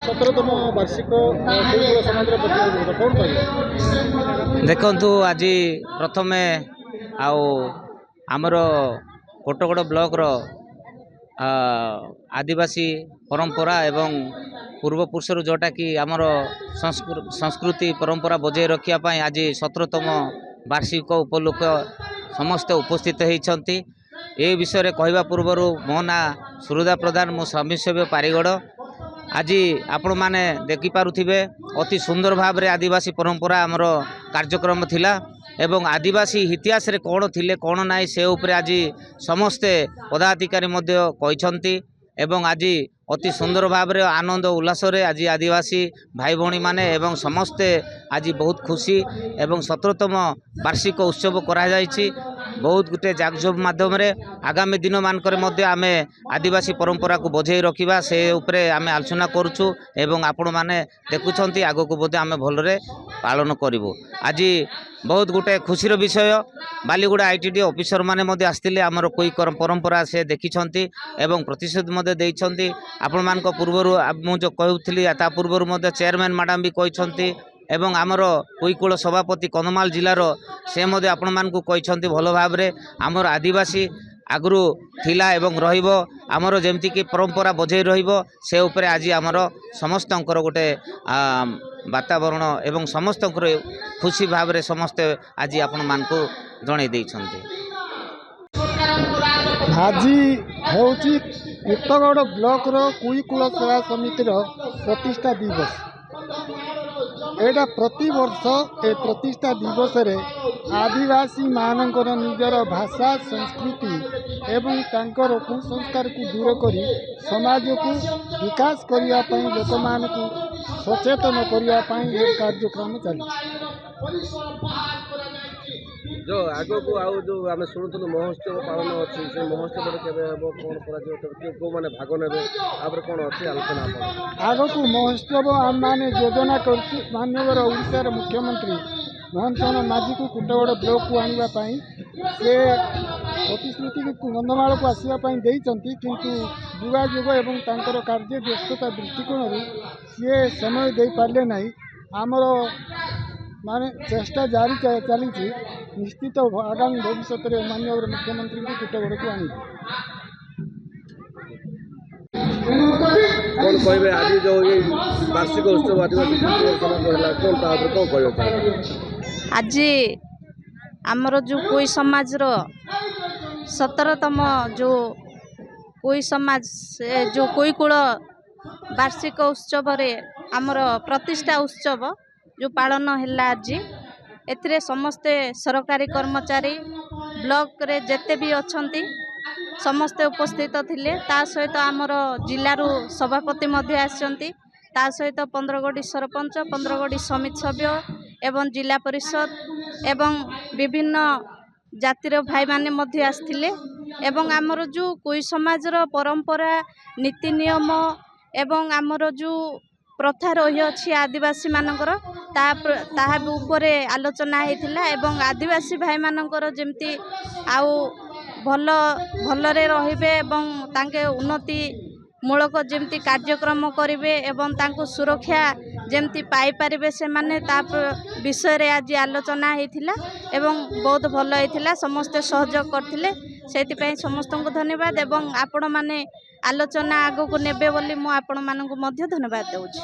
17तम वार्षिक कुरुकुल समाजर प्रतिनिधित्व कौन कह देखु आज प्रथमे आमर कोटगड़ ब्लॉक रो आदिवासी परंपरा एवं पूर्वपुरुष जोटा कि आमर संस्कृति परंपरा बजाय रखापी आज 17तम वार्षिक उपलक्ष समस्त उपस्थित होती। ए विषय कहवा पूर्वर मो ना सुरदा प्रधान मो स्वामीसेव्य पारिगड़। आज आपण मैंने देखिपे अति सुंदर भाव में आदिवासी परंपरा आमर कार्यक्रम थिला एवं आदिवासी इतिहास रे कौन थिले कौन नाई से उपरे आज समस्ते पदाधिकारी मध्य कहते एवं आज अति सुंदर भाव में आनंद उल्लास आज आदिवासी भाई भौणी माने एवं समस्ते आज बहुत खुशी एवं 17तम वार्षिक उत्सव करा जायछि। बहुत गुटे जागजोग माध्यम रे आगामी दिन मानकर मध्य आमे आदिवासी परंपरा को बजाय रखिबा से उपरे आमे आलोचना करूछु एवं आपण माने देखुछंती आगो को बोधे आमे भलरे पालन करिवो। आज बहुत गुटे खुशीर विषय बालीगुड़ा आईटीडी ऑफिसर माने मध्य आस्तिले आमर कोई परंपरा से देखिछंती एवं प्रतिशोध मध्य देइछंती। आपण मानक पूर्वरु मु जो कहउथली ता पूर्वरु मध्य चेयरमैन मैडम भी कहछंती एवं आमर कोईकुल सभापति कंधमाल जिलार से मध्य आपण मानकु कहछंती भल भाव रे आमर आदिवासी आगु थिला एवं रहिबो आमर जेमती कि परंपरा बजाय रहिबो से उपरे आज आमर समस्तंकर गोटे वातावरण एवं समस्तंकर खुशी भाव रे समस्ते आज आपण मानकु जणै दैछंती। आज हेउची कोटगड़ ब्लॉक रो कुईकुल सेवा समितिर प्रतिष्ठा दिवस। एटा प्रति वर्ष ए प्रतिष्ठा दिवस रे आदिवासी मानकर निजर भाषा संस्कृति एवं तांकर कुसंस्कार को दूर करी समाज को विकास करिया पई लोक मान को सचेतन करिया पई ए कार्यक्रम चली। जो आगो को आउ जो आम शुणुलु महोत्सव पालन अच्छी से महोत्सव कौन कर माने भाग ने कौन अच्छी आलोचना आग को महोत्सव आम मैंने योजना कर माननीय ओडिशार मुख्यमंत्री मोहन चरण माझी को कोटगड़ ब्लॉक को आने से प्रतिश्रुति कंधमाल को आसवाई देती किंतु युगायुग एवं तांकर कार्य व्यस्तता दृष्टिकोण सी समय दे पारे ना आमर माने चेष्टा जारी चली निश्चित आगामी भविष्य में माननीय मुख्यमंत्री को कोटगड़ को आने कौन कहे आज जो ये वार्षिक उत्सव आदिवासी कौन कह आज आमर जो कोई समाज रो 17तम जो कोई समाज जो कोईकुल वार्षिक उत्सव रे आमर प्रतिष्ठा उत्सव जो पालन है आज एथिरे समस्ते सरकारी कर्मचारी ब्लॉक रे जेते भी अछंती समस्ते उपस्थित थिले। ता सहित आमर जिल्लारू सभापति मध्य आसचंती ता सहित 15गड़ी सरपंच 15गड़ी समिति सभ्य एवं जिला परिषद एवं विभिन्न जातिर भाई माने मध्य आसथिले एवं आमर जो कोई समाजर परंपरा नीति नियम एवं आमर जो प्रथा रही अच्छी आदिवासी मानकर ताहा उपरे आलोचना होता एवं आदिवासी भाई मानकर जमती आउ भल भलरे रहिबे एवं तांके उन्नति मूलक जमती कार्यक्रम करिवे एवं तांको सुरक्षा जमती पाई परिबे से माने ता विषय रे आज आलोचना होता एवं बहुत भल होता समस्ते सहयोग करथिले सेति पई समस्त को धन्यवाद एवं आपण माने आलोचना आगो को नेबे बोली मु आपण मानकु मध्य धन्यवाद देउछि।